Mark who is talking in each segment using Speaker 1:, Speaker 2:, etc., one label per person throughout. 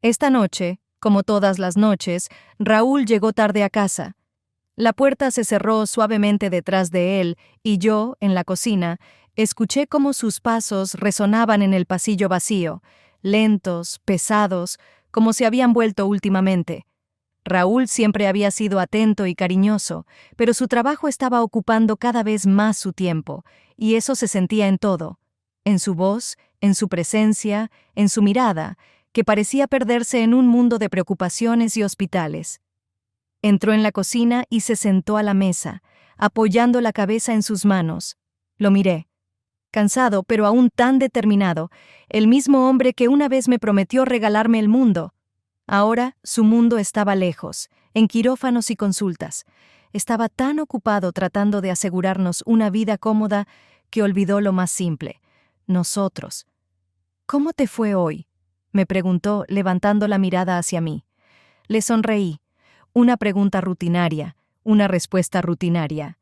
Speaker 1: Esta noche, como todas las noches, Raúl llegó tarde a casa. La puerta se cerró suavemente detrás de él y yo, en la cocina, escuché cómo sus pasos resonaban en el pasillo vacío, lentos, pesados, como se habían vuelto últimamente. Raúl siempre había sido atento y cariñoso, pero su trabajo estaba ocupando cada vez más su tiempo, y eso se sentía en todo, en su voz, en su presencia, en su mirada, que parecía perderse en un mundo de preocupaciones y hospitales. Entró en la cocina y se sentó a la mesa, apoyando la cabeza en sus manos. Lo miré. Cansado, pero aún tan determinado, el mismo hombre que una vez me prometió regalarme el mundo. Ahora su mundo estaba lejos, en quirófanos y consultas. Estaba tan ocupado tratando de asegurarnos una vida cómoda que olvidó lo más simple: nosotros. ¿Cómo te fue hoy?, me preguntó, levantando la mirada hacia mí. Le sonreí. Una pregunta rutinaria, una respuesta rutinaria.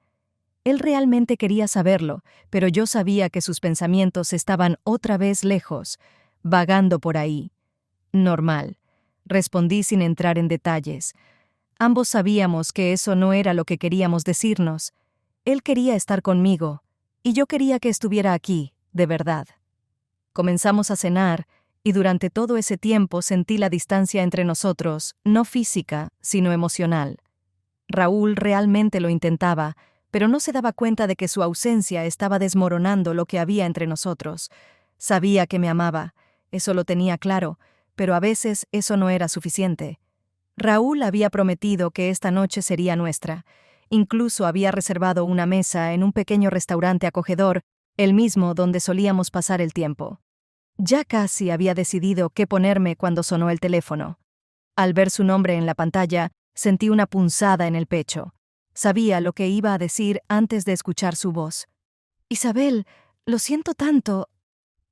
Speaker 1: Él realmente quería saberlo, pero yo sabía que sus pensamientos estaban otra vez lejos, vagando por ahí. Normal, respondí sin entrar en detalles. Ambos sabíamos que eso no era lo que queríamos decirnos. Él quería estar conmigo, y yo quería que estuviera aquí, de verdad. Comenzamos a cenar, y durante todo ese tiempo sentí la distancia entre nosotros, no física, sino emocional. Raúl realmente lo intentaba, pero no se daba cuenta de que su ausencia estaba desmoronando lo que había entre nosotros. Sabía que me amaba, eso lo tenía claro, pero a veces eso no era suficiente. Raúl había prometido que esta noche sería nuestra. Incluso había reservado una mesa en un pequeño restaurante acogedor, el mismo donde solíamos pasar el tiempo. Ya casi había decidido qué ponerme cuando sonó el teléfono. Al ver su nombre en la pantalla, sentí una punzada en el pecho. Sabía lo que iba a decir antes de escuchar su voz. «Isabel, lo siento tanto».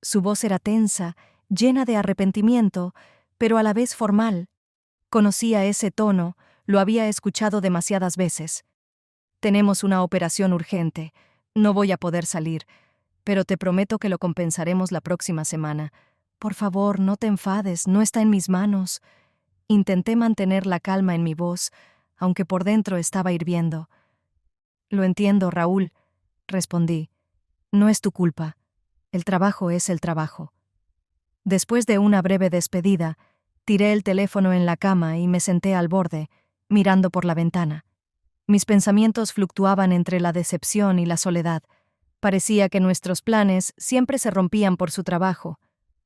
Speaker 1: Su voz era tensa, llena de arrepentimiento, pero a la vez formal. Conocía ese tono, lo había escuchado demasiadas veces. «Tenemos una operación urgente. No voy a poder salir, pero te prometo que lo compensaremos la próxima semana. Por favor, no te enfades, no está en mis manos». Intenté mantener la calma en mi voz, aunque por dentro estaba hirviendo. «Lo entiendo, Raúl», respondí. «No es tu culpa. El trabajo es el trabajo». Después de una breve despedida, tiré el teléfono en la cama y me senté al borde, mirando por la ventana. Mis pensamientos fluctuaban entre la decepción y la soledad. Parecía que nuestros planes siempre se rompían por su trabajo.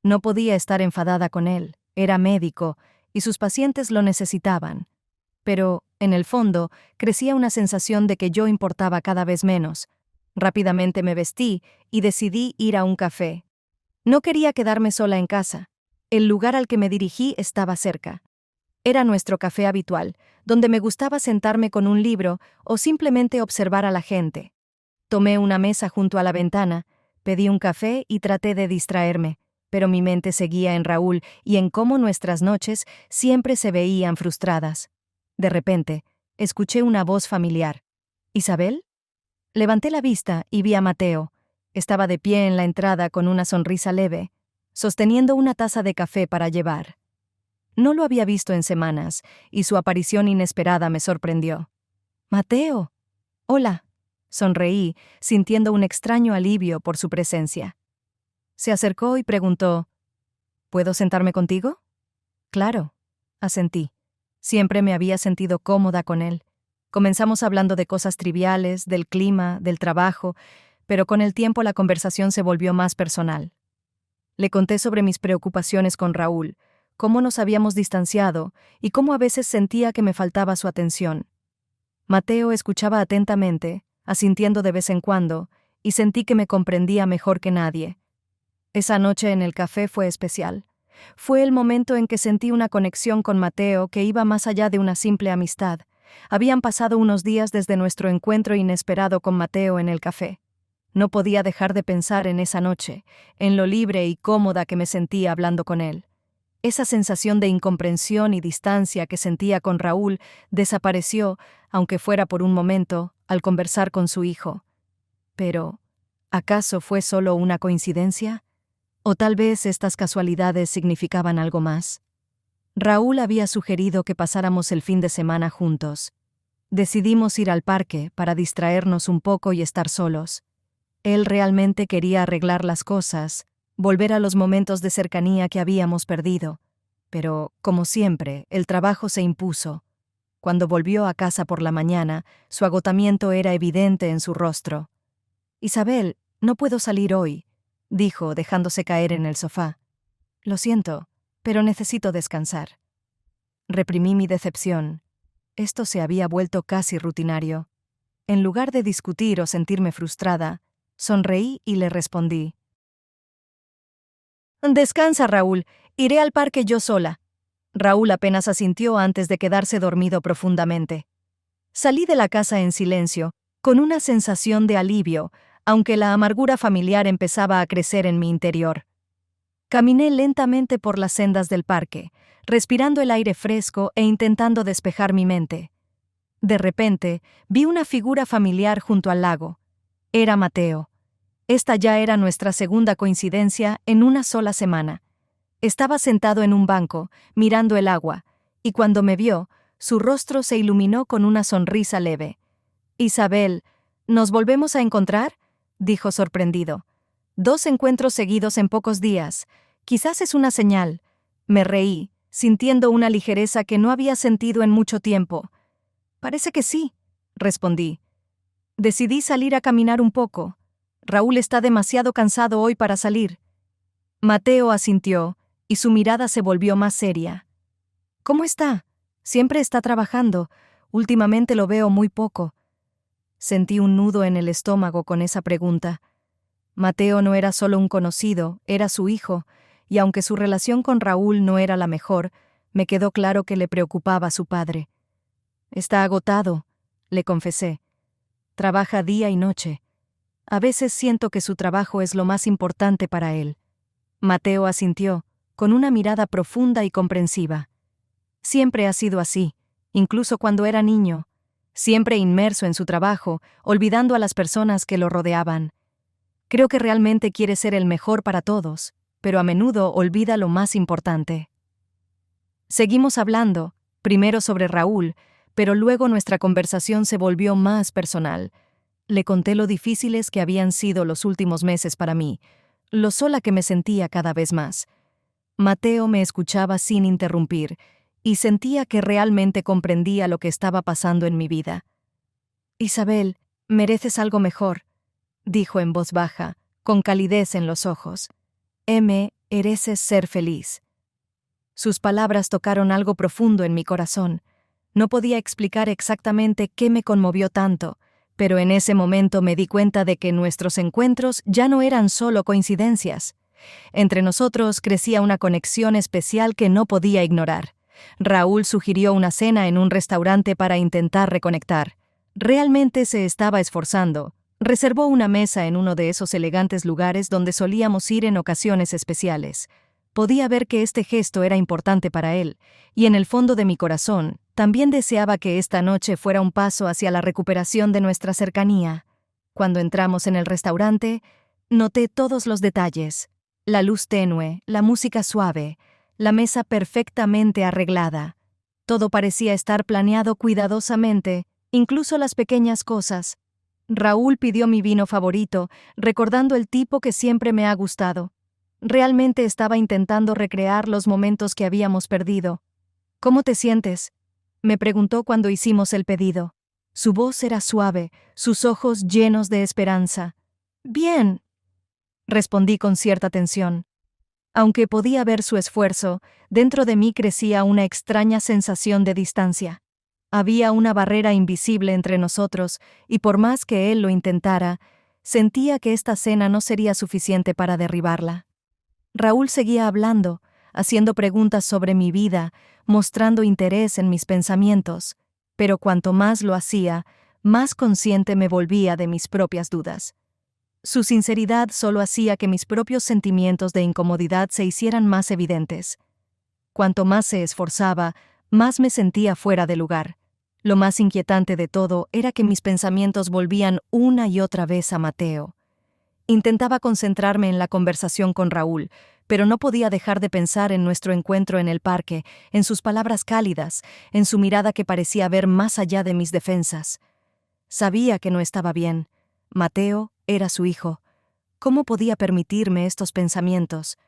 Speaker 1: No podía estar enfadada con él, era médico, y sus pacientes lo necesitaban. Pero, en el fondo, crecía una sensación de que yo importaba cada vez menos. Rápidamente me vestí y decidí ir a un café. No quería quedarme sola en casa. El lugar al que me dirigí estaba cerca. Era nuestro café habitual, donde me gustaba sentarme con un libro o simplemente observar a la gente. Tomé una mesa junto a la ventana, pedí un café y traté de distraerme, pero mi mente seguía en Raúl y en cómo nuestras noches siempre se veían frustradas. De repente, escuché una voz familiar. «¿Isabel?». Levanté la vista y vi a Mateo. Estaba de pie en la entrada con una sonrisa leve, sosteniendo una taza de café para llevar. No lo había visto en semanas, y su aparición inesperada me sorprendió. «Mateo». «Hola», sonreí, sintiendo un extraño alivio por su presencia. Se acercó y preguntó: «¿Puedo sentarme contigo?». «Claro», asentí. Siempre me había sentido cómoda con él. Comenzamos hablando de cosas triviales, del clima, del trabajo, pero con el tiempo la conversación se volvió más personal. Le conté sobre mis preocupaciones con Raúl, cómo nos habíamos distanciado y cómo a veces sentía que me faltaba su atención. Mateo escuchaba atentamente, asintiendo de vez en cuando, y sentí que me comprendía mejor que nadie. Esa noche en el café fue especial. Fue el momento en que sentí una conexión con Mateo que iba más allá de una simple amistad. Habían pasado unos días desde nuestro encuentro inesperado con Mateo en el café. No podía dejar de pensar en esa noche, en lo libre y cómoda que me sentía hablando con él. Esa sensación de incomprensión y distancia que sentía con Raúl desapareció, aunque fuera por un momento, al conversar con su hijo. Pero, ¿acaso fue solo una coincidencia? ¿O tal vez estas casualidades significaban algo más? Raúl había sugerido que pasáramos el fin de semana juntos. Decidimos ir al parque para distraernos un poco y estar solos. Él realmente quería arreglar las cosas, volver a los momentos de cercanía que habíamos perdido. Pero, como siempre, el trabajo se impuso. Cuando volvió a casa por la mañana, su agotamiento era evidente en su rostro. «Isabel, no puedo salir hoy», dijo, dejándose caer en el sofá. «Lo siento, pero necesito descansar». Reprimí mi decepción. Esto se había vuelto casi rutinario. En lugar de discutir o sentirme frustrada, sonreí y le respondí. «Descansa, Raúl. Iré al parque yo sola». Raúl apenas asintió antes de quedarse dormido profundamente. Salí de la casa en silencio, con una sensación de alivio, aunque la amargura familiar empezaba a crecer en mi interior. Caminé lentamente por las sendas del parque, respirando el aire fresco e intentando despejar mi mente. De repente, vi una figura familiar junto al lago. Era Mateo. Esta ya era nuestra segunda coincidencia en una sola semana. Estaba sentado en un banco, mirando el agua, y cuando me vio, su rostro se iluminó con una sonrisa leve. «Isabel, ¿nos volvemos a encontrar?», dijo sorprendido. «2 encuentros seguidos en pocos días. Quizás es una señal». Me reí, sintiendo una ligereza que no había sentido en mucho tiempo. «Parece que sí», respondí. Decidí salir a caminar un poco. Raúl está demasiado cansado hoy para salir. Mateo asintió, y su mirada se volvió más seria. «¿Cómo está? Siempre está trabajando. Últimamente lo veo muy poco». Sentí un nudo en el estómago con esa pregunta. Mateo no era solo un conocido, era su hijo, y aunque su relación con Raúl no era la mejor, me quedó claro que le preocupaba a su padre. «Está agotado», le confesé. «Trabaja día y noche. A veces siento que su trabajo es lo más importante para él». Mateo asintió, con una mirada profunda y comprensiva. Siempre ha sido así, incluso cuando era niño. Siempre inmerso en su trabajo, olvidando a las personas que lo rodeaban. Creo que realmente quiere ser el mejor para todos, pero a menudo olvida lo más importante. Seguimos hablando, primero sobre Raúl, pero luego nuestra conversación se volvió más personal. Le conté lo difíciles que habían sido los últimos meses para mí, lo sola que me sentía cada vez más. Mateo me escuchaba sin interrumpir, y sentía que realmente comprendía lo que estaba pasando en mi vida. «Isabel, mereces algo mejor», dijo en voz baja, con calidez en los ojos. «Mereces ser feliz». Sus palabras tocaron algo profundo en mi corazón. No podía explicar exactamente qué me conmovió tanto, pero en ese momento me di cuenta de que nuestros encuentros ya no eran solo coincidencias. Entre nosotros crecía una conexión especial que no podía ignorar. Raúl sugirió una cena en un restaurante para intentar reconectar. Realmente se estaba esforzando. Reservó una mesa en uno de esos elegantes lugares donde solíamos ir en ocasiones especiales. Podía ver que este gesto era importante para él, y en el fondo de mi corazón, también deseaba que esta noche fuera un paso hacia la recuperación de nuestra cercanía. Cuando entramos en el restaurante, noté todos los detalles. La luz tenue, la música suave, la mesa perfectamente arreglada. Todo parecía estar planeado cuidadosamente, incluso las pequeñas cosas. Raúl pidió mi vino favorito, recordando el tipo que siempre me ha gustado. Realmente estaba intentando recrear los momentos que habíamos perdido. «¿Cómo te sientes?», me preguntó cuando hicimos el pedido. Su voz era suave, sus ojos llenos de esperanza. «Bien», respondí con cierta tensión. Aunque podía ver su esfuerzo, dentro de mí crecía una extraña sensación de distancia. Había una barrera invisible entre nosotros, y por más que él lo intentara, sentía que esta cena no sería suficiente para derribarla. Raúl seguía hablando, haciendo preguntas sobre mi vida, mostrando interés en mis pensamientos, pero cuanto más lo hacía, más consciente me volvía de mis propias dudas. Su sinceridad solo hacía que mis propios sentimientos de incomodidad se hicieran más evidentes. Cuanto más se esforzaba, más me sentía fuera de lugar. Lo más inquietante de todo era que mis pensamientos volvían una y otra vez a Mateo. Intentaba concentrarme en la conversación con Raúl, pero no podía dejar de pensar en nuestro encuentro en el parque, en sus palabras cálidas, en su mirada que parecía ver más allá de mis defensas. Sabía que no estaba bien. Mateo era su hijo. ¿Cómo podía permitirme estos pensamientos?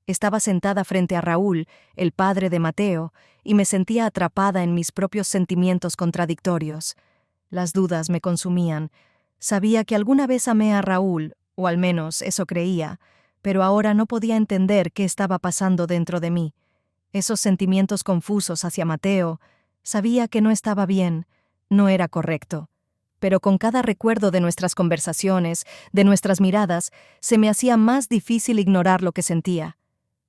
Speaker 1: Estaba sentada frente a Raúl, el padre de Mateo, y me sentía atrapada en mis propios sentimientos contradictorios. Las dudas me consumían. Sabía que alguna vez amé a Raúl, o al menos eso creía, pero ahora no podía entender qué estaba pasando dentro de mí. Esos sentimientos confusos hacia Mateo, sabía que no estaba bien, no era correcto. Pero con cada recuerdo de nuestras conversaciones, de nuestras miradas, se me hacía más difícil ignorar lo que sentía.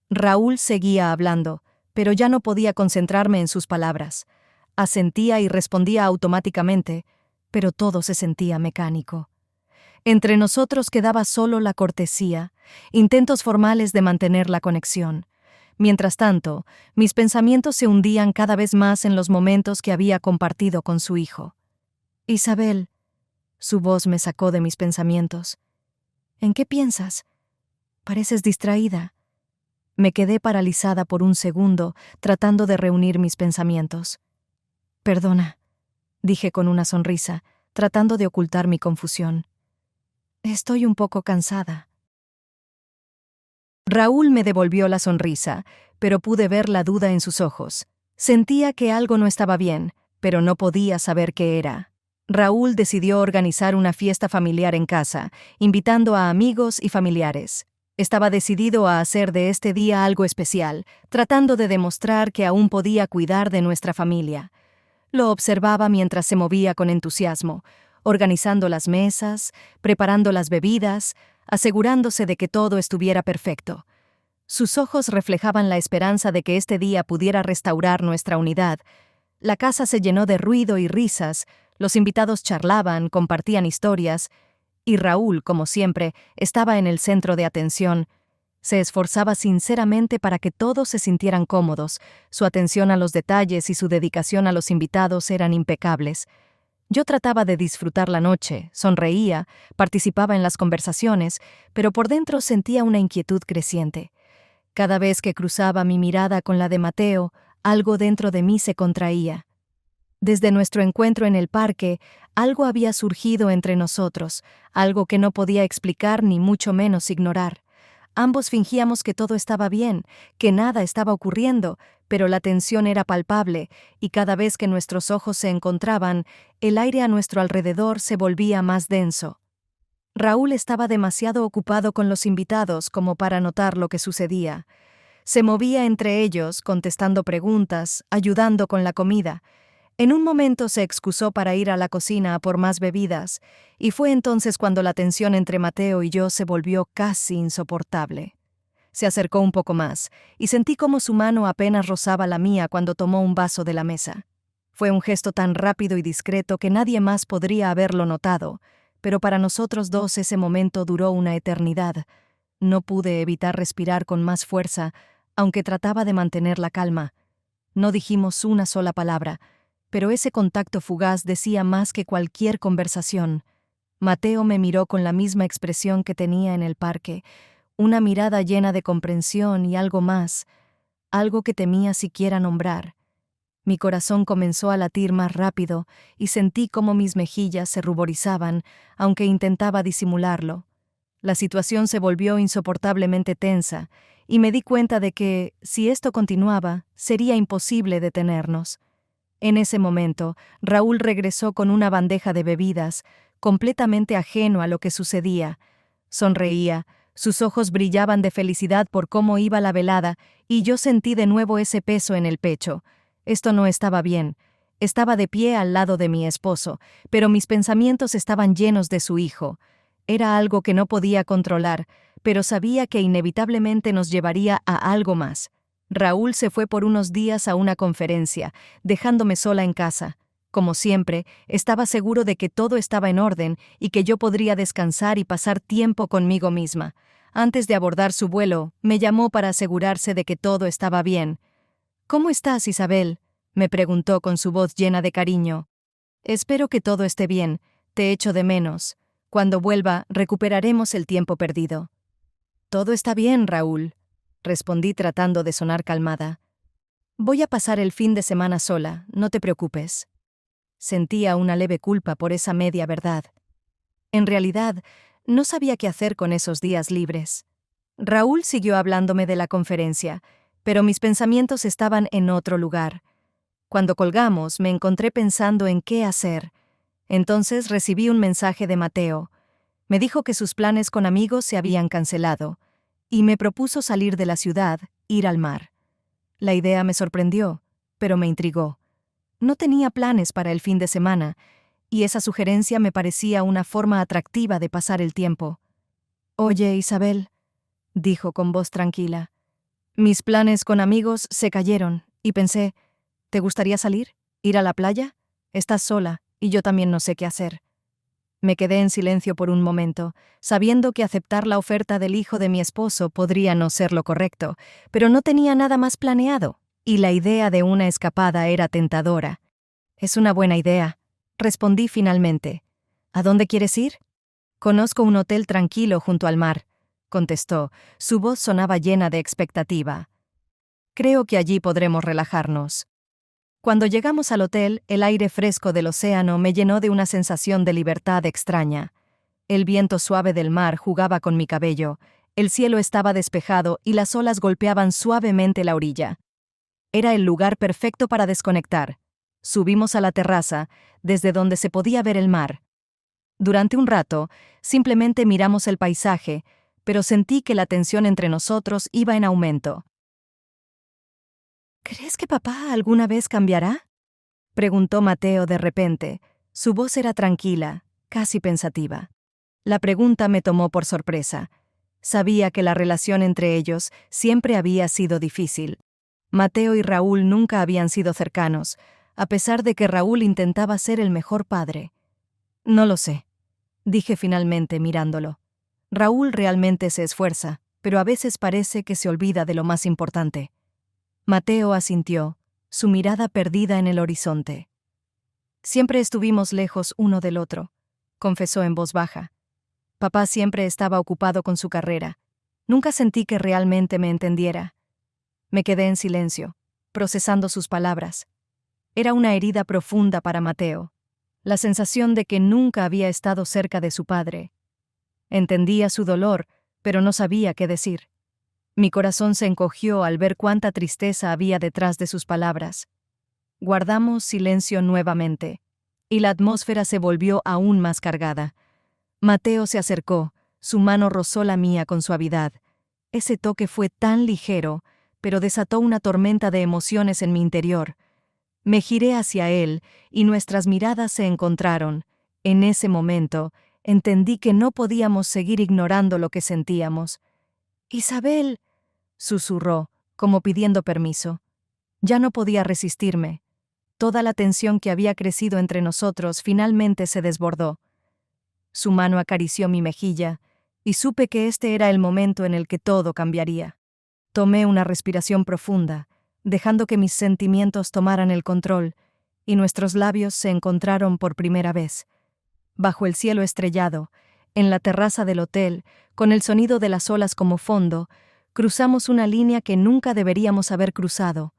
Speaker 1: Raúl seguía hablando, pero ya no podía concentrarme en sus palabras. Asentía y respondía automáticamente, pero todo se sentía mecánico. Entre nosotros quedaba solo la cortesía, intentos formales de mantener la conexión. Mientras tanto, mis pensamientos se hundían cada vez más en los momentos que había compartido con su hijo. «Isabel», su voz me sacó de mis pensamientos. «¿En qué piensas? Pareces distraída». Me quedé paralizada por un segundo, tratando de reunir mis pensamientos. «Perdona», dije con una sonrisa, tratando de ocultar mi confusión. «Estoy un poco cansada». Raúl me devolvió la sonrisa, pero pude ver la duda en sus ojos. Sentía que algo no estaba bien, pero no podía saber qué era. Raúl decidió organizar una fiesta familiar en casa, invitando a amigos y familiares. Estaba decidido a hacer de este día algo especial, tratando de demostrar que aún podía cuidar de nuestra familia. Lo observaba mientras se movía con entusiasmo, organizando las mesas, preparando las bebidas, asegurándose de que todo estuviera perfecto. Sus ojos reflejaban la esperanza de que este día pudiera restaurar nuestra unidad. La casa se llenó de ruido y risas, los invitados charlaban, compartían historias, y Raúl, como siempre, estaba en el centro de atención. Se esforzaba sinceramente para que todos se sintieran cómodos. Su atención a los detalles y su dedicación a los invitados eran impecables. Yo trataba de disfrutar la noche, sonreía, participaba en las conversaciones, pero por dentro sentía una inquietud creciente. Cada vez que cruzaba mi mirada con la de Mateo, algo dentro de mí se contraía. Desde nuestro encuentro en el parque, algo había surgido entre nosotros, algo que no podía explicar ni mucho menos ignorar. Ambos fingíamos que todo estaba bien, que nada estaba ocurriendo, pero la tensión era palpable, y cada vez que nuestros ojos se encontraban, el aire a nuestro alrededor se volvía más denso. Raúl estaba demasiado ocupado con los invitados como para notar lo que sucedía. Se movía entre ellos, contestando preguntas, ayudando con la comida. En un momento se excusó para ir a la cocina a por más bebidas, y fue entonces cuando la tensión entre Mateo y yo se volvió casi insoportable. Se acercó un poco más, y sentí como su mano apenas rozaba la mía cuando tomó un vaso de la mesa. Fue un gesto tan rápido y discreto que nadie más podría haberlo notado, pero para nosotros dos ese momento duró una eternidad. No pude evitar respirar con más fuerza, aunque trataba de mantener la calma. No dijimos una sola palabra, pero ese contacto fugaz decía más que cualquier conversación. Mateo me miró con la misma expresión que tenía en el parque, una mirada llena de comprensión y algo más, algo que temía siquiera nombrar. Mi corazón comenzó a latir más rápido y sentí cómo mis mejillas se ruborizaban, aunque intentaba disimularlo. La situación se volvió insoportablemente tensa, y me di cuenta de que, si esto continuaba, sería imposible detenernos. En ese momento, Raúl regresó con una bandeja de bebidas, completamente ajeno a lo que sucedía. Sonreía, sus ojos brillaban de felicidad por cómo iba la velada, y yo sentí de nuevo ese peso en el pecho. Esto no estaba bien. Estaba de pie al lado de mi esposo, pero mis pensamientos estaban llenos de su hijo. Era algo que no podía controlar, pero sabía que inevitablemente nos llevaría a algo más. Raúl se fue por unos días a una conferencia, dejándome sola en casa. Como siempre, estaba seguro de que todo estaba en orden y que yo podría descansar y pasar tiempo conmigo misma. Antes de abordar su vuelo, me llamó para asegurarse de que todo estaba bien. «¿Cómo estás, Isabel?», me preguntó con su voz llena de cariño. «Espero que todo esté bien. Te echo de menos. Cuando vuelva, recuperaremos el tiempo perdido». «Todo está bien, Raúl», respondí tratando de sonar calmada. Voy a pasar el fin de semana sola, no te preocupes. Sentía una leve culpa por esa media verdad. En realidad, no sabía qué hacer con esos días libres. Raúl siguió hablándome de la conferencia, pero mis pensamientos estaban en otro lugar. Cuando colgamos, me encontré pensando en qué hacer. Entonces recibí un mensaje de Mateo. Me dijo que sus planes con amigos se habían cancelado, y me propuso salir de la ciudad, ir al mar. La idea me sorprendió, pero me intrigó. No tenía planes para el fin de semana, y esa sugerencia me parecía una forma atractiva de pasar el tiempo. «Oye, Isabel», dijo con voz tranquila, «mis planes con amigos se cayeron, y pensé, ¿te gustaría salir? ¿Ir a la playa? Estás sola, y yo también no sé qué hacer». Me quedé en silencio por un momento, sabiendo que aceptar la oferta del hijo de mi esposo podría no ser lo correcto, pero no tenía nada más planeado, y la idea de una escapada era tentadora. «Es una buena idea», respondí finalmente. «¿A dónde quieres ir?» «Conozco un hotel tranquilo junto al mar», contestó. Su voz sonaba llena de expectativa. «Creo que allí podremos relajarnos». Cuando llegamos al hotel, el aire fresco del océano me llenó de una sensación de libertad extraña. El viento suave del mar jugaba con mi cabello, el cielo estaba despejado y las olas golpeaban suavemente la orilla. Era el lugar perfecto para desconectar. Subimos a la terraza, desde donde se podía ver el mar. Durante un rato, simplemente miramos el paisaje, pero sentí que la tensión entre nosotros iba en aumento. «¿Crees que papá alguna vez cambiará?», preguntó Mateo de repente. Su voz era tranquila, casi pensativa. La pregunta me tomó por sorpresa. Sabía que la relación entre ellos siempre había sido difícil. Mateo y Raúl nunca habían sido cercanos, a pesar de que Raúl intentaba ser el mejor padre. «No lo sé», dije finalmente mirándolo. «Raúl realmente se esfuerza, pero a veces parece que se olvida de lo más importante». Mateo asintió, su mirada perdida en el horizonte. «Siempre estuvimos lejos uno del otro», confesó en voz baja. «Papá siempre estaba ocupado con su carrera. Nunca sentí que realmente me entendiera». Me quedé en silencio, procesando sus palabras. Era una herida profunda para Mateo, la sensación de que nunca había estado cerca de su padre. Entendía su dolor, pero no sabía qué decir. Mi corazón se encogió al ver cuánta tristeza había detrás de sus palabras. Guardamos silencio nuevamente, y la atmósfera se volvió aún más cargada. Mateo se acercó, su mano rozó la mía con suavidad. Ese toque fue tan ligero, pero desató una tormenta de emociones en mi interior. Me giré hacia él, y nuestras miradas se encontraron. En ese momento, entendí que no podíamos seguir ignorando lo que sentíamos. «Isabel», susurró, como pidiendo permiso. Ya no podía resistirme. Toda la tensión que había crecido entre nosotros finalmente se desbordó. Su mano acarició mi mejilla, y supe que este era el momento en el que todo cambiaría. Tomé una respiración profunda, dejando que mis sentimientos tomaran el control, y nuestros labios se encontraron por primera vez. Bajo el cielo estrellado, en la terraza del hotel, con el sonido de las olas como fondo, cruzamos una línea que nunca deberíamos haber cruzado.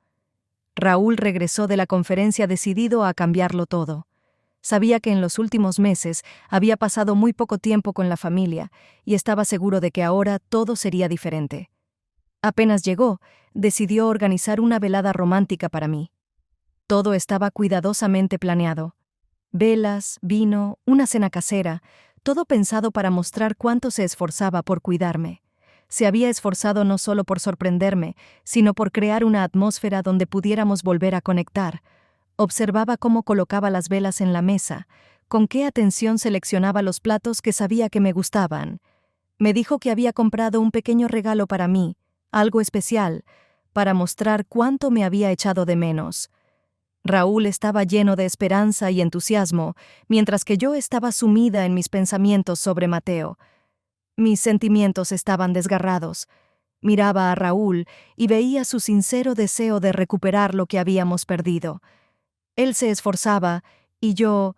Speaker 1: Raúl regresó de la conferencia decidido a cambiarlo todo. Sabía que en los últimos meses había pasado muy poco tiempo con la familia y estaba seguro de que ahora todo sería diferente. Apenas llegó, decidió organizar una velada romántica para mí. Todo estaba cuidadosamente planeado. Velas, vino, una cena casera, todo pensado para mostrar cuánto se esforzaba por cuidarme. Se había esforzado no solo por sorprenderme, sino por crear una atmósfera donde pudiéramos volver a conectar. Observaba cómo colocaba las velas en la mesa, con qué atención seleccionaba los platos que sabía que me gustaban. Me dijo que había comprado un pequeño regalo para mí, algo especial, para mostrar cuánto me había echado de menos. Raúl estaba lleno de esperanza y entusiasmo, mientras que yo estaba sumida en mis pensamientos sobre Mateo. Mis sentimientos estaban desgarrados. Miraba a Raúl y veía su sincero deseo de recuperar lo que habíamos perdido. Él se esforzaba y yo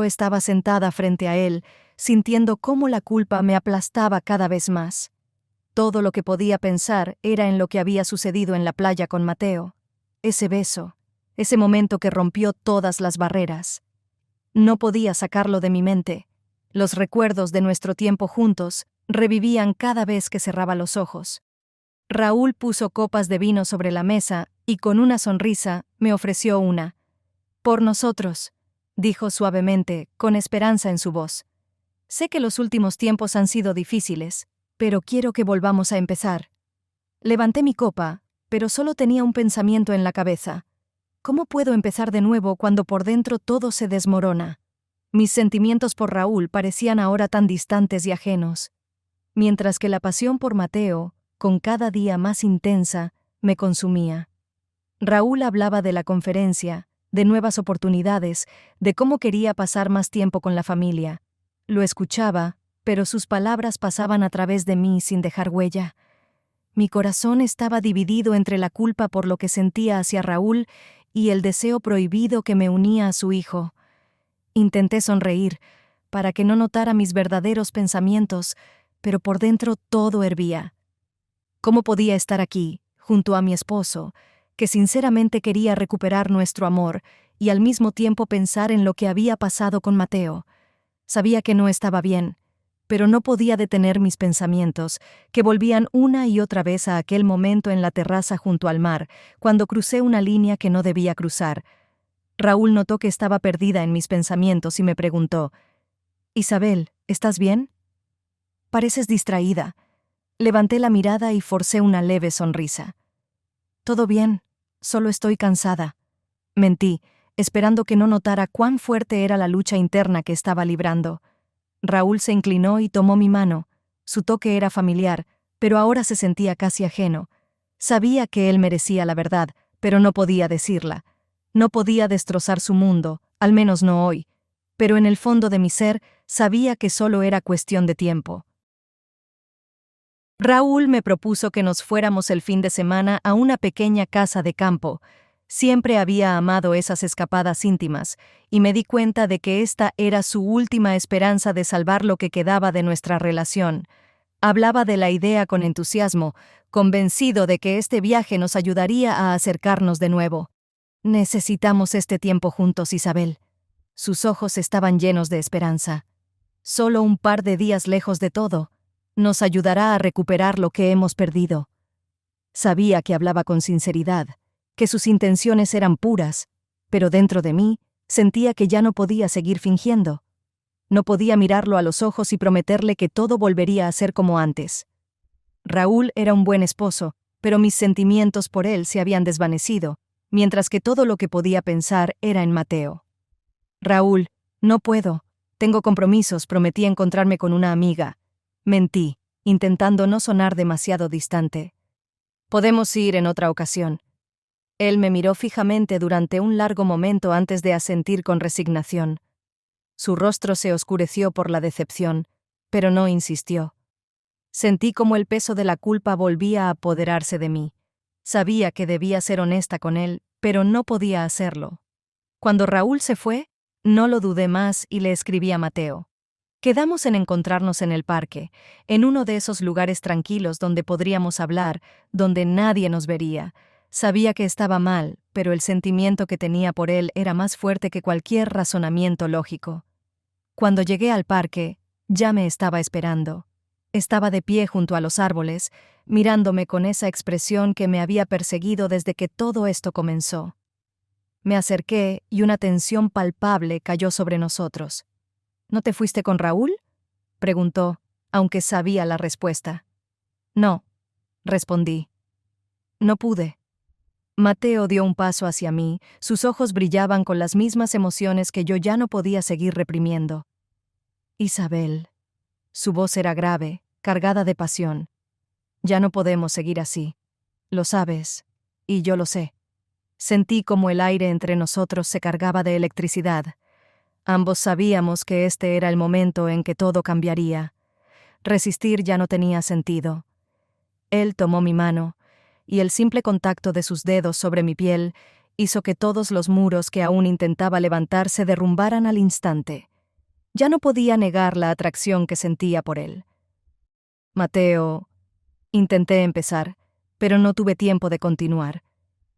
Speaker 1: estaba sentada frente a él, sintiendo cómo la culpa me aplastaba cada vez más. Todo lo que podía pensar era en lo que había sucedido en la playa con Mateo. Ese beso, ese momento que rompió todas las barreras. No podía sacarlo de mi mente. Los recuerdos de nuestro tiempo juntos revivían cada vez que cerraba los ojos. Raúl puso copas de vino sobre la mesa y con una sonrisa me ofreció una. «Por nosotros», dijo suavemente, con esperanza en su voz. «Sé que los últimos tiempos han sido difíciles, pero quiero que volvamos a empezar». Levanté mi copa, pero solo tenía un pensamiento en la cabeza. ¿Cómo puedo empezar de nuevo cuando por dentro todo se desmorona? Mis sentimientos por Raúl parecían ahora tan distantes y ajenos, mientras que la pasión por Mateo, con cada día más intensa, me consumía. Raúl hablaba de la conferencia, de nuevas oportunidades, de cómo quería pasar más tiempo con la familia. Lo escuchaba, pero sus palabras pasaban a través de mí sin dejar huella. Mi corazón estaba dividido entre la culpa por lo que sentía hacia Raúl y el deseo prohibido que me unía a su hijo. Intenté sonreír, para que no notara mis verdaderos pensamientos, pero por dentro todo hervía. ¿Cómo podía estar aquí, junto a mi esposo, que sinceramente quería recuperar nuestro amor, y al mismo tiempo pensar en lo que había pasado con Mateo? Sabía que no estaba bien, pero no podía detener mis pensamientos, que volvían una y otra vez a aquel momento en la terraza junto al mar, cuando crucé una línea que no debía cruzar. Raúl notó que estaba perdida en mis pensamientos y me preguntó: «Isabel, ¿estás bien? Pareces distraída». Levanté la mirada y forcé una leve sonrisa. «Todo bien, solo estoy cansada». Mentí, esperando que no notara cuán fuerte era la lucha interna que estaba librando. Raúl se inclinó y tomó mi mano. Su toque era familiar, pero ahora se sentía casi ajeno. Sabía que él merecía la verdad, pero no podía decirla. No podía destrozar su mundo, al menos no hoy. Pero en el fondo de mi ser sabía que solo era cuestión de tiempo. Raúl me propuso que nos fuéramos el fin de semana a una pequeña casa de campo. Siempre había amado esas escapadas íntimas, y me di cuenta de que esta era su última esperanza de salvar lo que quedaba de nuestra relación. Hablaba de la idea con entusiasmo, convencido de que este viaje nos ayudaría a acercarnos de nuevo. «Necesitamos este tiempo juntos, Isabel». Sus ojos estaban llenos de esperanza. «Solo un par de días lejos de todo nos ayudará a recuperar lo que hemos perdido». Sabía que hablaba con sinceridad, que sus intenciones eran puras, pero dentro de mí sentía que ya no podía seguir fingiendo. No podía mirarlo a los ojos y prometerle que todo volvería a ser como antes. Raúl era un buen esposo, pero mis sentimientos por él se habían desvanecido, mientras que todo lo que podía pensar era en Mateo. «Raúl, no puedo. Tengo compromisos, prometí encontrarme con una amiga». Mentí, intentando no sonar demasiado distante. «Podemos ir en otra ocasión». Él me miró fijamente durante un largo momento antes de asentir con resignación. Su rostro se oscureció por la decepción, pero no insistió. Sentí como el peso de la culpa volvía a apoderarse de mí. Sabía que debía ser honesta con él, pero no podía hacerlo. Cuando Raúl se fue, no lo dudé más y le escribí a Mateo. Quedamos en encontrarnos en el parque, en uno de esos lugares tranquilos donde podríamos hablar, donde nadie nos vería. Sabía que estaba mal, pero el sentimiento que tenía por él era más fuerte que cualquier razonamiento lógico. Cuando llegué al parque, ya me estaba esperando. Estaba de pie junto a los árboles, mirándome con esa expresión que me había perseguido desde que todo esto comenzó. Me acerqué y una tensión palpable cayó sobre nosotros. «¿No te fuiste con Raúl?», preguntó, aunque sabía la respuesta. «No», respondí. «No pude». Mateo dio un paso hacia mí, sus ojos brillaban con las mismas emociones que yo ya no podía seguir reprimiendo. «Isabel». Su voz era grave, cargada de pasión. «Ya no podemos seguir así. Lo sabes, y yo lo sé». Sentí como el aire entre nosotros se cargaba de electricidad. Ambos sabíamos que este era el momento en que todo cambiaría. Resistir ya no tenía sentido. Él tomó mi mano, y el simple contacto de sus dedos sobre mi piel hizo que todos los muros que aún intentaba levantar se derrumbaran al instante. Ya no podía negar la atracción que sentía por él. «Mateo», Intenté empezar, pero no tuve tiempo de continuar.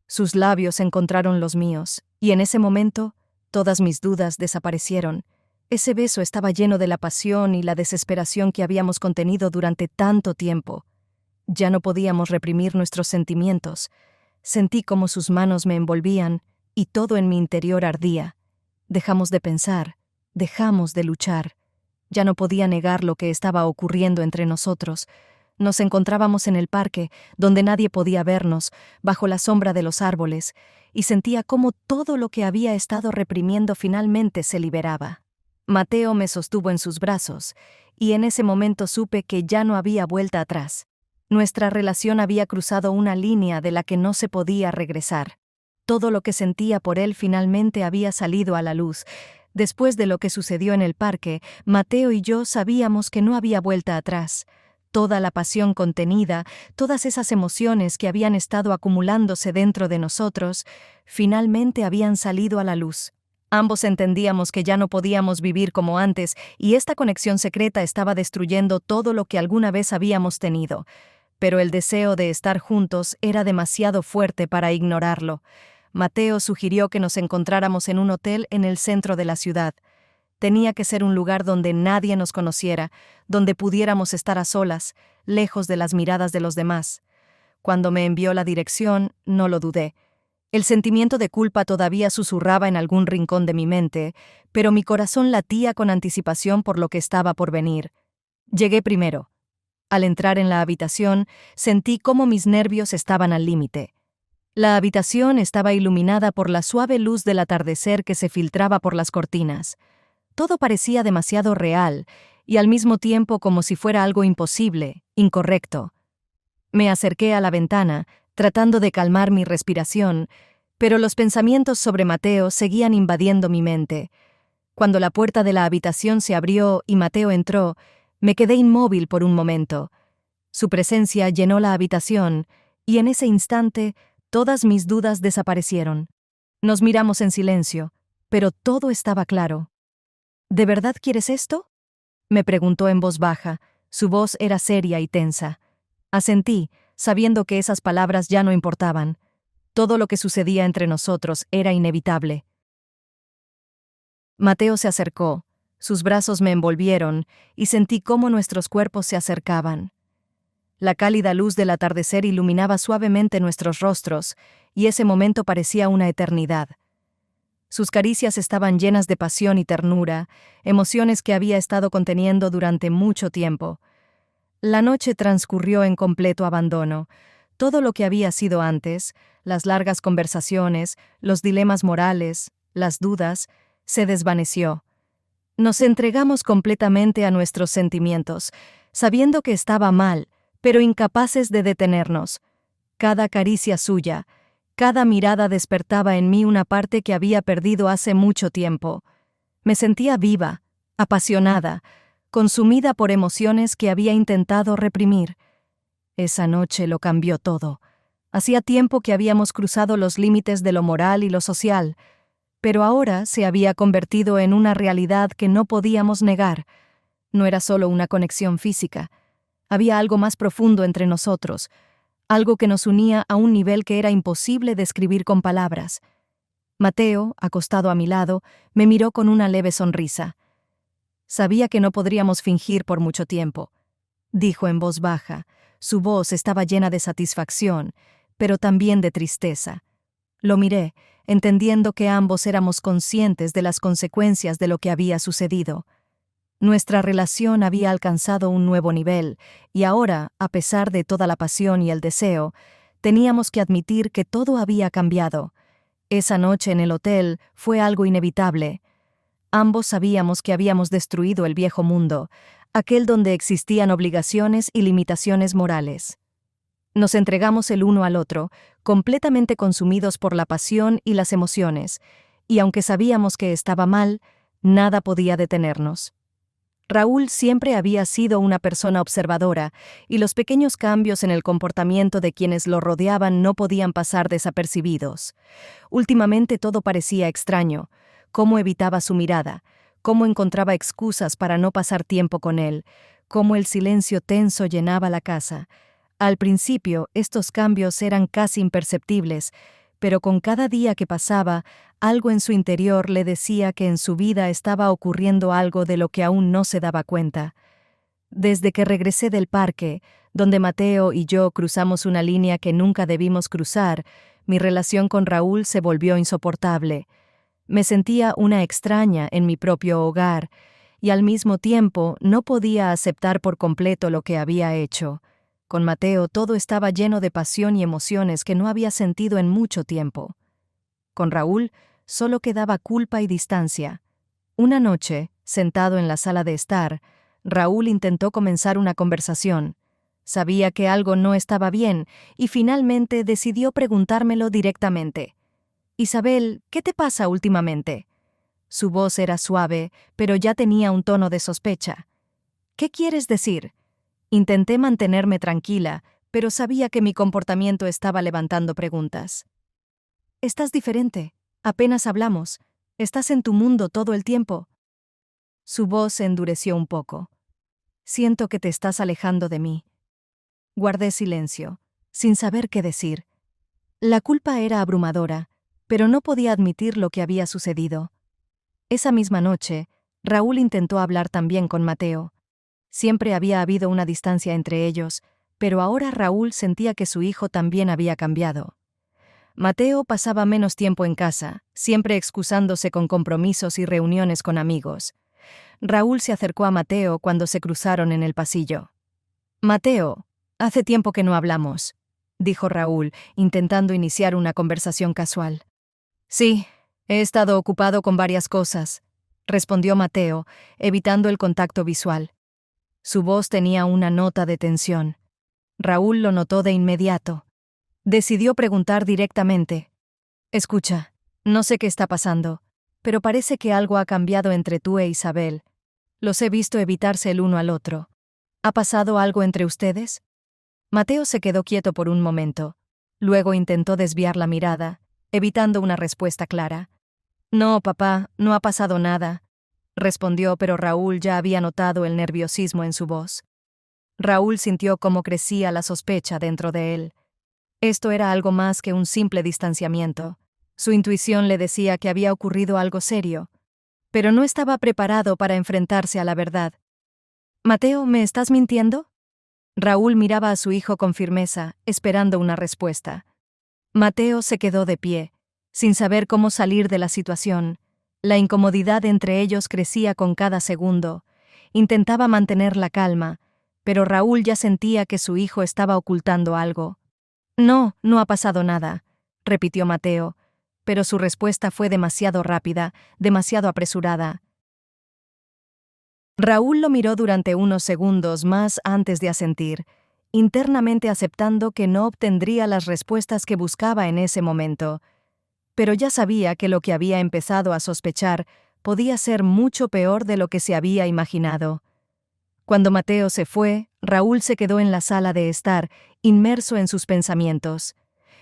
Speaker 1: Sus labios encontraron los míos, y en ese momento, todas mis dudas desaparecieron. Ese beso estaba lleno de la pasión y la desesperación que habíamos contenido durante tanto tiempo. Ya no podíamos reprimir nuestros sentimientos. Sentí como sus manos me envolvían, y todo en mi interior ardía. Dejamos de pensar, dejamos de luchar. Ya no podía negar lo que estaba ocurriendo entre nosotros. Nos encontrábamos en el parque, donde nadie podía vernos, bajo la sombra de los árboles, y sentía cómo todo lo que había estado reprimiendo finalmente se liberaba. Mateo me sostuvo en sus brazos, y en ese momento supe que ya no había vuelta atrás. Nuestra relación había cruzado una línea de la que no se podía regresar. Todo lo que sentía por él finalmente había salido a la luz. Después de lo que sucedió en el parque, Mateo y yo sabíamos que no había vuelta atrás. Toda la pasión contenida, todas esas emociones que habían estado acumulándose dentro de nosotros, finalmente habían salido a la luz. Ambos entendíamos que ya no podíamos vivir como antes, y esta conexión secreta estaba destruyendo todo lo que alguna vez habíamos tenido. Pero el deseo de estar juntos era demasiado fuerte para ignorarlo. Mateo sugirió que nos encontráramos en un hotel en el centro de la ciudad. Tenía que ser un lugar donde nadie nos conociera, donde pudiéramos estar a solas, lejos de las miradas de los demás. Cuando me envió la dirección, no lo dudé. El sentimiento de culpa todavía susurraba en algún rincón de mi mente, pero mi corazón latía con anticipación por lo que estaba por venir. Llegué primero. Al entrar en la habitación, sentí cómo mis nervios estaban al límite. La habitación estaba iluminada por la suave luz del atardecer que se filtraba por las cortinas. Todo parecía demasiado real, y al mismo tiempo como si fuera algo imposible, incorrecto. Me acerqué a la ventana, tratando de calmar mi respiración, pero los pensamientos sobre Mateo seguían invadiendo mi mente. Cuando la puerta de la habitación se abrió y Mateo entró, me quedé inmóvil por un momento. Su presencia llenó la habitación, y en ese instante todas mis dudas desaparecieron. Nos miramos en silencio, pero todo estaba claro. ¿De verdad quieres esto?, me preguntó en voz baja. Su voz era seria y tensa. Asentí, sabiendo que esas palabras ya no importaban. Todo lo que sucedía entre nosotros era inevitable. Mateo se acercó, sus brazos me envolvieron, y sentí cómo nuestros cuerpos se acercaban. La cálida luz del atardecer iluminaba suavemente nuestros rostros, y ese momento parecía una eternidad. Sus caricias estaban llenas de pasión y ternura, emociones que había estado conteniendo durante mucho tiempo. La noche transcurrió en completo abandono. Todo lo que había sido antes, las largas conversaciones, los dilemas morales, las dudas, se desvaneció. Nos entregamos completamente a nuestros sentimientos, sabiendo que estaba mal, pero incapaces de detenernos. Cada caricia suya, cada mirada despertaba en mí una parte que había perdido hace mucho tiempo. Me sentía viva, apasionada, consumida por emociones que había intentado reprimir. Esa noche lo cambió todo. Hacía tiempo que habíamos cruzado los límites de lo moral y lo social, pero ahora se había convertido en una realidad que no podíamos negar. No era solo una conexión física. Había algo más profundo entre nosotros, algo que nos unía a un nivel que era imposible describir con palabras. Mateo, acostado a mi lado, me miró con una leve sonrisa. Sabía que no podríamos fingir por mucho tiempo, dijo en voz baja. Su voz estaba llena de satisfacción, pero también de tristeza. Lo miré, entendiendo que ambos éramos conscientes de las consecuencias de lo que había sucedido. Nuestra relación había alcanzado un nuevo nivel, y ahora, a pesar de toda la pasión y el deseo, teníamos que admitir que todo había cambiado. Esa noche en el hotel fue algo inevitable. Ambos sabíamos que habíamos destruido el viejo mundo, aquel donde existían obligaciones y limitaciones morales. Nos entregamos el uno al otro, completamente consumidos por la pasión y las emociones, y aunque sabíamos que estaba mal, nada podía detenernos. Raúl siempre había sido una persona observadora, y los pequeños cambios en el comportamiento de quienes lo rodeaban no podían pasar desapercibidos. Últimamente todo parecía extraño: cómo evitaba su mirada, cómo encontraba excusas para no pasar tiempo con él, cómo el silencio tenso llenaba la casa. Al principio, estos cambios eran casi imperceptibles, pero con cada día que pasaba, algo en su interior le decía que en su vida estaba ocurriendo algo de lo que aún no se daba cuenta. Desde que regresé del parque, donde Mateo y yo cruzamos una línea que nunca debimos cruzar, mi relación con Raúl se volvió insoportable. Me sentía una extraña en mi propio hogar, y al mismo tiempo no podía aceptar por completo lo que había hecho. Con Mateo todo estaba lleno de pasión y emociones que no había sentido en mucho tiempo. Con Raúl solo quedaba culpa y distancia. Una noche, sentado en la sala de estar, Raúl intentó comenzar una conversación. Sabía que algo no estaba bien y finalmente decidió preguntármelo directamente. «Isabel, ¿qué te pasa últimamente?» Su voz era suave, pero ya tenía un tono de sospecha. «¿Qué quieres decir?» Intenté mantenerme tranquila, pero sabía que mi comportamiento estaba levantando preguntas. «Estás diferente. Apenas hablamos. Estás en tu mundo todo el tiempo». Su voz se endureció un poco. «Siento que te estás alejando de mí». Guardé silencio, sin saber qué decir. La culpa era abrumadora, pero no podía admitir lo que había sucedido. Esa misma noche, Raúl intentó hablar también con Mateo. Siempre había habido una distancia entre ellos, pero ahora Raúl sentía que su hijo también había cambiado. Mateo pasaba menos tiempo en casa, siempre excusándose con compromisos y reuniones con amigos. Raúl se acercó a Mateo cuando se cruzaron en el pasillo. «Mateo, hace tiempo que no hablamos», dijo Raúl, intentando iniciar una conversación casual. «Sí, he estado ocupado con varias cosas», respondió Mateo, evitando el contacto visual. Su voz tenía una nota de tensión. Raúl lo notó de inmediato. Decidió preguntar directamente. «Escucha, no sé qué está pasando, pero parece que algo ha cambiado entre tú e Isabel. Los he visto evitarse el uno al otro. ¿Ha pasado algo entre ustedes?» Mateo se quedó quieto por un momento. Luego intentó desviar la mirada, evitando una respuesta clara. «No, papá, no ha pasado nada», respondió, pero Raúl ya había notado el nerviosismo en su voz. Raúl sintió cómo crecía la sospecha dentro de él. Esto era algo más que un simple distanciamiento. Su intuición le decía que había ocurrido algo serio, pero no estaba preparado para enfrentarse a la verdad. «Mateo, ¿me estás mintiendo?» Raúl miraba a su hijo con firmeza, esperando una respuesta. Mateo se quedó de pie, sin saber cómo salir de la situación. La incomodidad entre ellos crecía con cada segundo. Intentaba mantener la calma, pero Raúl ya sentía que su hijo estaba ocultando algo. «No, no ha pasado nada», repitió Mateo, pero su respuesta fue demasiado rápida, demasiado apresurada. Raúl lo miró durante unos segundos más antes de asentir, internamente aceptando que no obtendría las respuestas que buscaba en ese momento. Pero ya sabía que lo que había empezado a sospechar podía ser mucho peor de lo que se había imaginado. Cuando Mateo se fue, Raúl se quedó en la sala de estar, inmerso en sus pensamientos.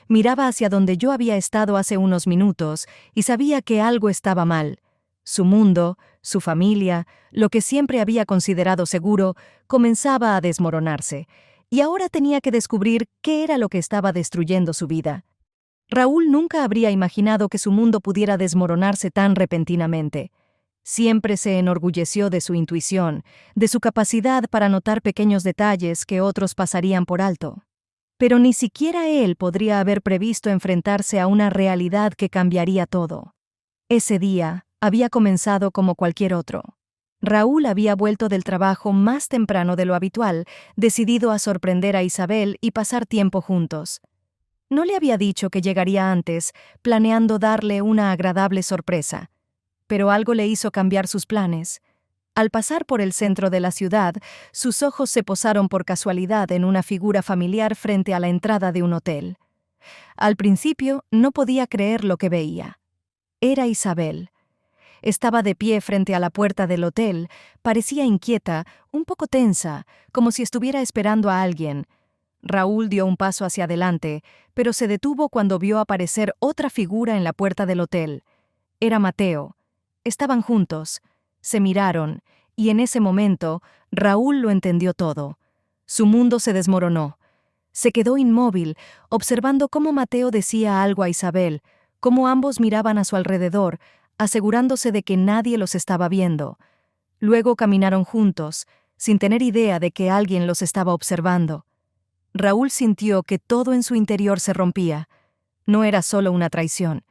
Speaker 1: Miraba hacia donde yo había estado hace unos minutos y sabía que algo estaba mal. Su mundo, su familia, lo que siempre había considerado seguro, comenzaba a desmoronarse, y ahora tenía que descubrir qué era lo que estaba destruyendo su vida. Raúl nunca habría imaginado que su mundo pudiera desmoronarse tan repentinamente. Siempre se enorgulleció de su intuición, de su capacidad para notar pequeños detalles que otros pasarían por alto. Pero ni siquiera él podría haber previsto enfrentarse a una realidad que cambiaría todo. Ese día había comenzado como cualquier otro. Raúl había vuelto del trabajo más temprano de lo habitual, decidido a sorprender a Isabel y pasar tiempo juntos. No le había dicho que llegaría antes, planeando darle una agradable sorpresa, pero algo le hizo cambiar sus planes. Al pasar por el centro de la ciudad, sus ojos se posaron por casualidad en una figura familiar frente a la entrada de un hotel. Al principio no podía creer lo que veía. Era Isabel. Estaba de pie frente a la puerta del hotel, parecía inquieta, un poco tensa, como si estuviera esperando a alguien. Raúl dio un paso hacia adelante, pero se detuvo cuando vio aparecer otra figura en la puerta del hotel. Era Mateo. Estaban juntos, se miraron, y en ese momento Raúl lo entendió todo. Su mundo se desmoronó. Se quedó inmóvil, observando cómo Mateo decía algo a Isabel, cómo ambos miraban a su alrededor, asegurándose de que nadie los estaba viendo. Luego caminaron juntos, sin tener idea de que alguien los estaba observando. Raúl sintió que todo en su interior se rompía. No era solo una traición,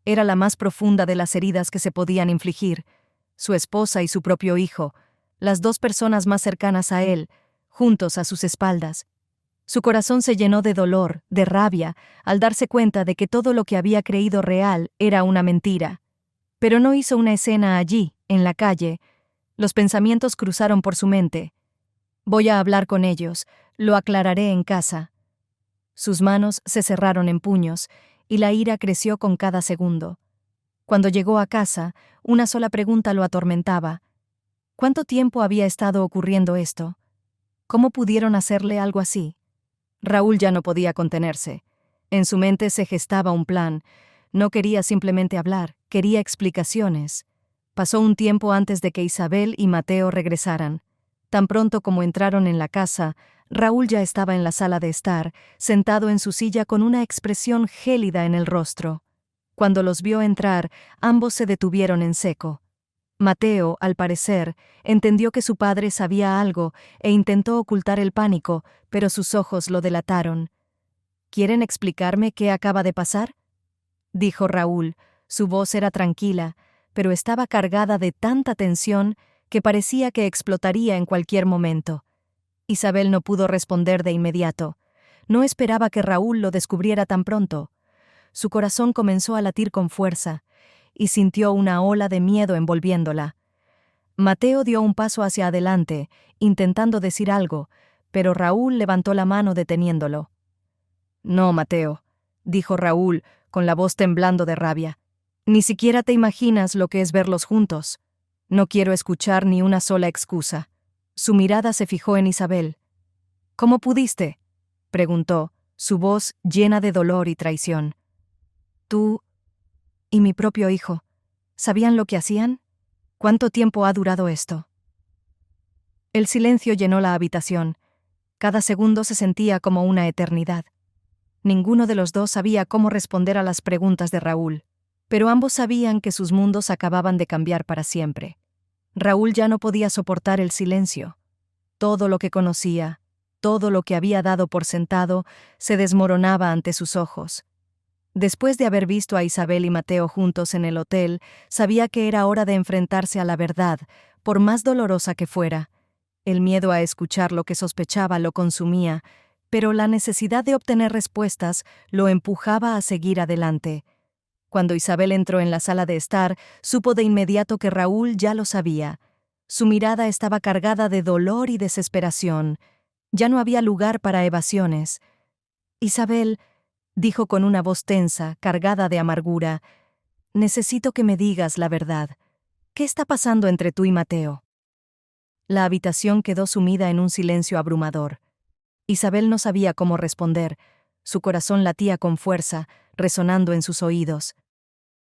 Speaker 1: era la más profunda de las heridas que se podían infligir. Su esposa y su propio hijo, las dos personas más cercanas a él, juntos a sus espaldas. Su corazón se llenó de dolor, de rabia, al darse cuenta de que todo lo que había creído real era una mentira. Pero no hizo una escena allí, en la calle. Los pensamientos cruzaron por su mente. Voy a hablar con ellos, lo aclararé en casa. Sus manos se cerraron en puños, y la ira creció con cada segundo. Cuando llegó a casa, una sola pregunta lo atormentaba. ¿Cuánto tiempo había estado ocurriendo esto? ¿Cómo pudieron hacerle algo así? Raúl ya no podía contenerse. En su mente se gestaba un plan. No quería simplemente hablar, quería explicaciones. Pasó un tiempo antes de que Isabel y Mateo regresaran. Tan pronto como entraron en la casa, Raúl ya estaba en la sala de estar, sentado en su silla con una expresión gélida en el rostro. Cuando los vio entrar, ambos se detuvieron en seco. Mateo, al parecer, entendió que su padre sabía algo e intentó ocultar el pánico, pero sus ojos lo delataron. ¿Quieren explicarme qué acaba de pasar?, dijo Raúl. Su voz era tranquila, pero estaba cargada de tanta tensión que parecía que explotaría en cualquier momento. Isabel no pudo responder de inmediato. No esperaba que Raúl lo descubriera tan pronto. Su corazón comenzó a latir con fuerza, y sintió una ola de miedo envolviéndola. Mateo dio un paso hacia adelante, intentando decir algo, pero Raúl levantó la mano deteniéndolo. «No, Mateo», dijo Raúl, con la voz temblando de rabia. «Ni siquiera te imaginas lo que es verlos juntos. No quiero escuchar ni una sola excusa». Su mirada se fijó en Isabel. «¿Cómo pudiste?», preguntó, su voz llena de dolor y traición. «Tú y mi propio hijo, ¿sabían lo que hacían? ¿Cuánto tiempo ha durado esto?». El silencio llenó la habitación. Cada segundo se sentía como una eternidad. Ninguno de los dos sabía cómo responder a las preguntas de Raúl, pero ambos sabían que sus mundos acababan de cambiar para siempre. Raúl ya no podía soportar el silencio. Todo lo que conocía, todo lo que había dado por sentado, se desmoronaba ante sus ojos. Después de haber visto a Isabel y Mateo juntos en el hotel, sabía que era hora de enfrentarse a la verdad, por más dolorosa que fuera. El miedo a escuchar lo que sospechaba lo consumía, pero la necesidad de obtener respuestas lo empujaba a seguir adelante. Cuando Isabel entró en la sala de estar, supo de inmediato que Raúl ya lo sabía. Su mirada estaba cargada de dolor y desesperación. Ya no había lugar para evasiones. «Isabel», dijo con una voz tensa, cargada de amargura, «necesito que me digas la verdad. ¿Qué está pasando entre tú y Mateo?». La habitación quedó sumida en un silencio abrumador. Isabel no sabía cómo responder. Su corazón latía con fuerza, resonando en sus oídos.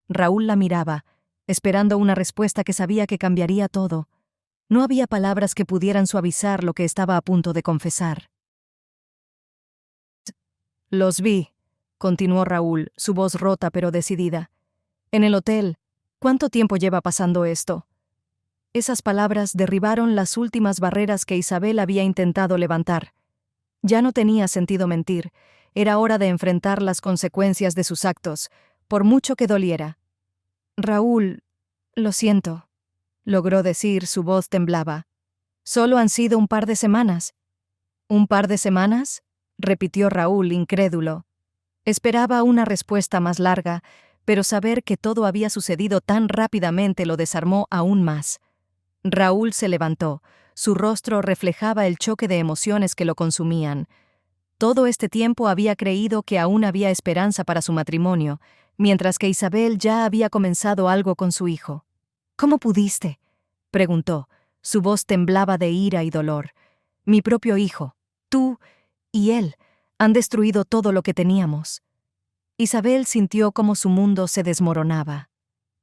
Speaker 1: Raúl la miraba, esperando una respuesta que sabía que cambiaría todo. No había palabras que pudieran suavizar lo que estaba a punto de confesar. «Los vi», continuó Raúl, su voz rota pero decidida. «En el hotel. ¿Cuánto tiempo lleva pasando esto?». Esas palabras derribaron las últimas barreras que Isabel había intentado levantar. Ya no tenía sentido mentir. Era hora de enfrentar las consecuencias de sus actos, por mucho que doliera. «Raúl, lo siento», logró decir, su voz temblaba. «Solo han sido un par de semanas». «¿Un par de semanas?», repitió Raúl, incrédulo. Esperaba una respuesta más larga, pero saber que todo había sucedido tan rápidamente lo desarmó aún más. Raúl se levantó. Su rostro reflejaba el choque de emociones que lo consumían. Todo este tiempo había creído que aún había esperanza para su matrimonio, mientras que Isabel ya había comenzado algo con su hijo. «¿Cómo pudiste?», preguntó. Su voz temblaba de ira y dolor. «Mi propio hijo, tú y él, han destruido todo lo que teníamos». Isabel sintió cómo su mundo se desmoronaba.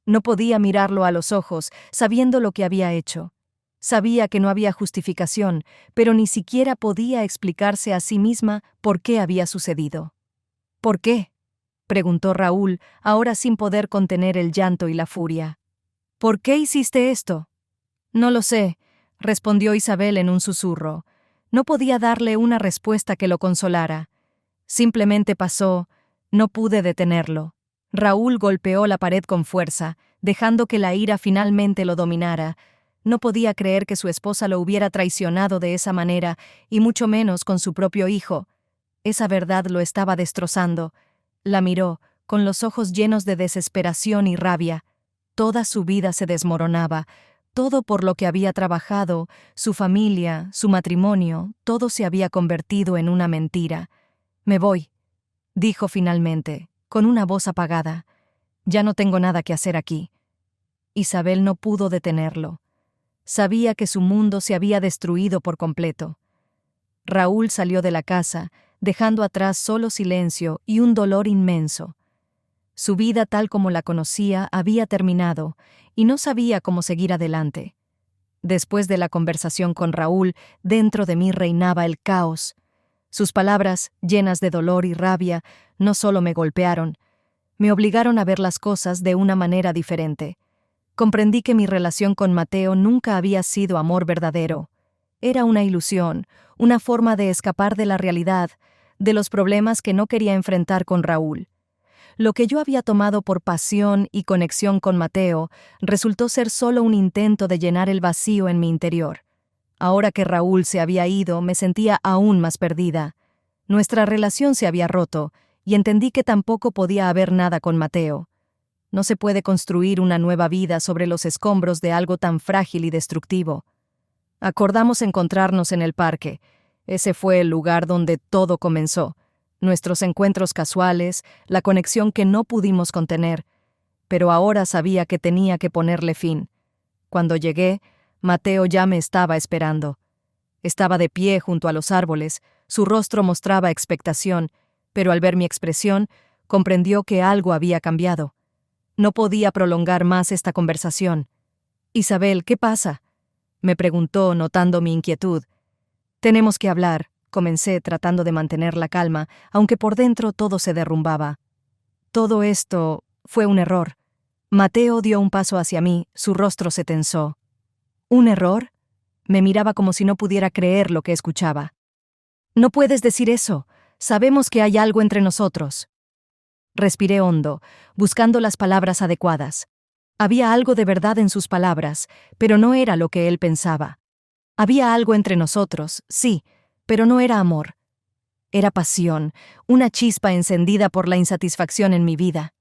Speaker 1: No podía mirarlo a los ojos, sabiendo lo que había hecho. Sabía que no había justificación, pero ni siquiera podía explicarse a sí misma por qué había sucedido. ¿Por qué?, preguntó Raúl, ahora sin poder contener el llanto y la furia. ¿Por qué hiciste esto? No lo sé, respondió Isabel en un susurro. No podía darle una respuesta que lo consolara. Simplemente pasó, no pude detenerlo. Raúl golpeó la pared con fuerza, dejando que la ira finalmente lo dominara. No podía creer que su esposa lo hubiera traicionado de esa manera, y mucho menos con su propio hijo. Esa verdad lo estaba destrozando. La miró, con los ojos llenos de desesperación y rabia. Toda su vida se desmoronaba. Todo por lo que había trabajado, su familia, su matrimonio, todo se había convertido en una mentira. «Me voy», dijo finalmente, con una voz apagada. «Ya no tengo nada que hacer aquí». Isabel no pudo detenerlo. Sabía que su mundo se había destruido por completo. Raúl salió de la casa, dejando atrás solo silencio y un dolor inmenso. Su vida tal como la conocía había terminado, y no sabía cómo seguir adelante. Después de la conversación con Raúl, dentro de mí reinaba el caos. Sus palabras, llenas de dolor y rabia, no solo me golpearon, me obligaron a ver las cosas de una manera diferente. Comprendí que mi relación con Mateo nunca había sido amor verdadero. Era una ilusión, una forma de escapar de la realidad, de los problemas que no quería enfrentar con Raúl. Lo que yo había tomado por pasión y conexión con Mateo resultó ser solo un intento de llenar el vacío en mi interior. Ahora que Raúl se había ido, me sentía aún más perdida. Nuestra relación se había roto, y entendí que tampoco podía haber nada con Mateo. No se puede construir una nueva vida sobre los escombros de algo tan frágil y destructivo. Acordamos encontrarnos en el parque. Ese fue el lugar donde todo comenzó. Nuestros encuentros casuales, la conexión que no pudimos contener. Pero ahora sabía que tenía que ponerle fin. Cuando llegué, Mateo ya me estaba esperando. Estaba de pie junto a los árboles, su rostro mostraba expectación, pero al ver mi expresión, comprendió que algo había cambiado. No podía prolongar más esta conversación. «Isabel, ¿qué pasa?», me preguntó, notando mi inquietud. «Tenemos que hablar», comencé tratando de mantener la calma, aunque por dentro todo se derrumbaba. «Todo esto fue un error». Mateo dio un paso hacia mí, su rostro se tensó. «¿Un error?», me miraba como si no pudiera creer lo que escuchaba. «No puedes decir eso. Sabemos que hay algo entre nosotros». Respiré hondo, buscando las palabras adecuadas. Había algo de verdad en sus palabras, pero no era lo que él pensaba. Había algo entre nosotros, sí, pero no era amor. Era pasión, una chispa encendida por la insatisfacción en mi vida.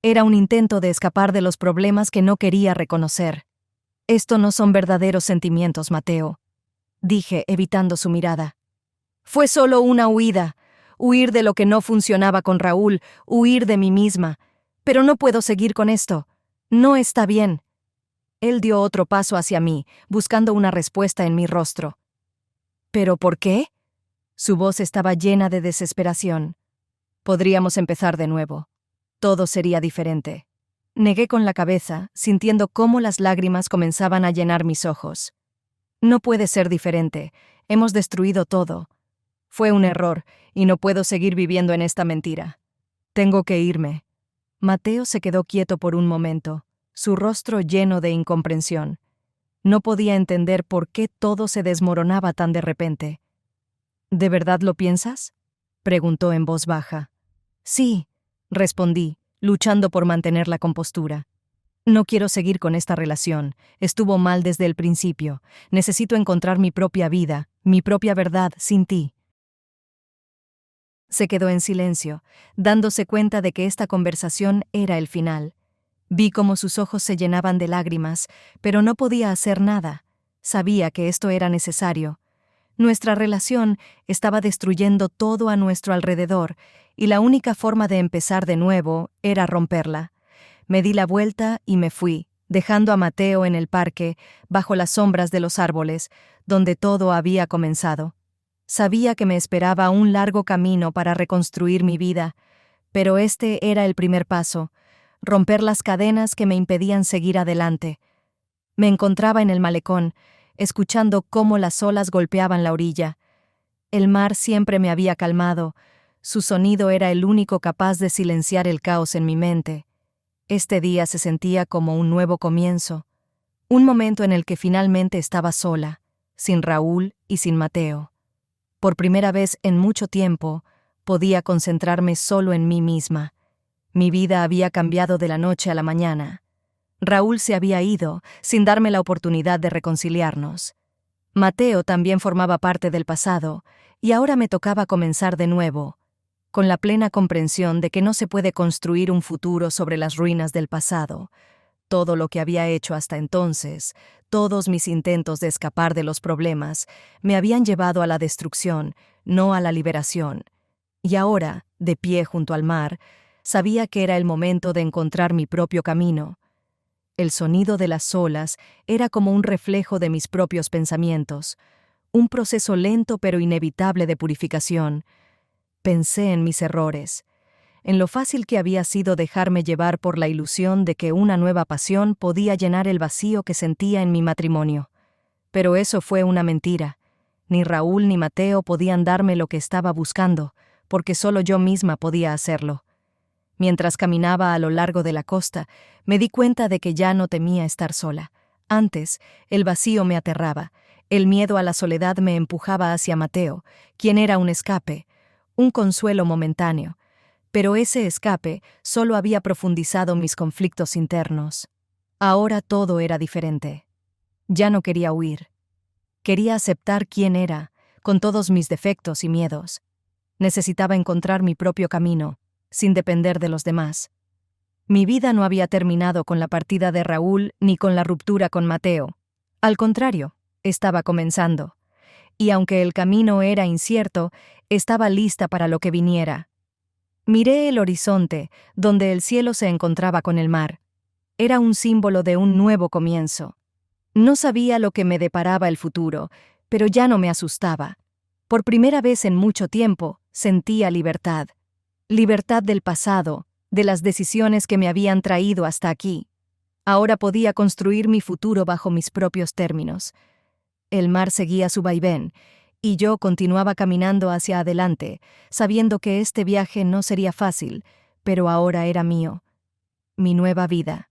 Speaker 1: Era un intento de escapar de los problemas que no quería reconocer. «Esto no son verdaderos sentimientos, Mateo», dije, evitando su mirada. «Fue solo una huida. Huir de lo que no funcionaba con Raúl, huir de mí misma. Pero no puedo seguir con esto. No está bien». Él dio otro paso hacia mí, buscando una respuesta en mi rostro. «¿Pero por qué?». Su voz estaba llena de desesperación. «Podríamos empezar de nuevo. Todo sería diferente». Negué con la cabeza, sintiendo cómo las lágrimas comenzaban a llenar mis ojos. «No puede ser diferente. Hemos destruido todo. Fue un error, y no puedo seguir viviendo en esta mentira. Tengo que irme». Mateo se quedó quieto por un momento, su rostro lleno de incomprensión. No podía entender por qué todo se desmoronaba tan de repente. «¿De verdad lo piensas?», preguntó en voz baja. «Sí», respondí, luchando por mantener la compostura. «No quiero seguir con esta relación. Estuvo mal desde el principio. Necesito encontrar mi propia vida, mi propia verdad sin ti». Se quedó en silencio, dándose cuenta de que esta conversación era el final. Vi cómo sus ojos se llenaban de lágrimas, pero no podía hacer nada. Sabía que esto era necesario. Nuestra relación estaba destruyendo todo a nuestro alrededor, y la única forma de empezar de nuevo era romperla. Me di la vuelta y me fui, dejando a Mateo en el parque, bajo las sombras de los árboles, donde todo había comenzado. Sabía que me esperaba un largo camino para reconstruir mi vida, pero este era el primer paso, romper las cadenas que me impedían seguir adelante. Me encontraba en el malecón, escuchando cómo las olas golpeaban la orilla. El mar siempre me había calmado. Su sonido era el único capaz de silenciar el caos en mi mente. Este día se sentía como un nuevo comienzo, un momento en el que finalmente estaba sola, sin Raúl y sin Mateo. Por primera vez en mucho tiempo, podía concentrarme solo en mí misma. Mi vida había cambiado de la noche a la mañana. Raúl se había ido, sin darme la oportunidad de reconciliarnos. Mateo también formaba parte del pasado, y ahora me tocaba comenzar de nuevo, con la plena comprensión de que no se puede construir un futuro sobre las ruinas del pasado. Todo lo que había hecho hasta entonces, todos mis intentos de escapar de los problemas, me habían llevado a la destrucción, no a la liberación. Y ahora, de pie junto al mar, sabía que era el momento de encontrar mi propio camino. El sonido de las olas era como un reflejo de mis propios pensamientos, un proceso lento pero inevitable de purificación. Pensé en mis errores, en lo fácil que había sido dejarme llevar por la ilusión de que una nueva pasión podía llenar el vacío que sentía en mi matrimonio. Pero eso fue una mentira. Ni Raúl ni Mateo podían darme lo que estaba buscando, porque solo yo misma podía hacerlo. Mientras caminaba a lo largo de la costa, me di cuenta de que ya no temía estar sola. Antes, el vacío me aterraba, el miedo a la soledad me empujaba hacia Mateo, quien era un escape, un consuelo momentáneo. Pero ese escape solo había profundizado mis conflictos internos. Ahora todo era diferente. Ya no quería huir. Quería aceptar quién era, con todos mis defectos y miedos. Necesitaba encontrar mi propio camino, sin depender de los demás. Mi vida no había terminado con la partida de Raúl ni con la ruptura con Mateo. Al contrario, estaba comenzando. Y aunque el camino era incierto, estaba lista para lo que viniera. Miré el horizonte, donde el cielo se encontraba con el mar. Era un símbolo de un nuevo comienzo. No sabía lo que me deparaba el futuro, pero ya no me asustaba. Por primera vez en mucho tiempo, sentía libertad. Libertad del pasado, de las decisiones que me habían traído hasta aquí. Ahora podía construir mi futuro bajo mis propios términos. El mar seguía su vaivén, y yo continuaba caminando hacia adelante, sabiendo que este viaje no sería fácil, pero ahora era mío, mi nueva vida.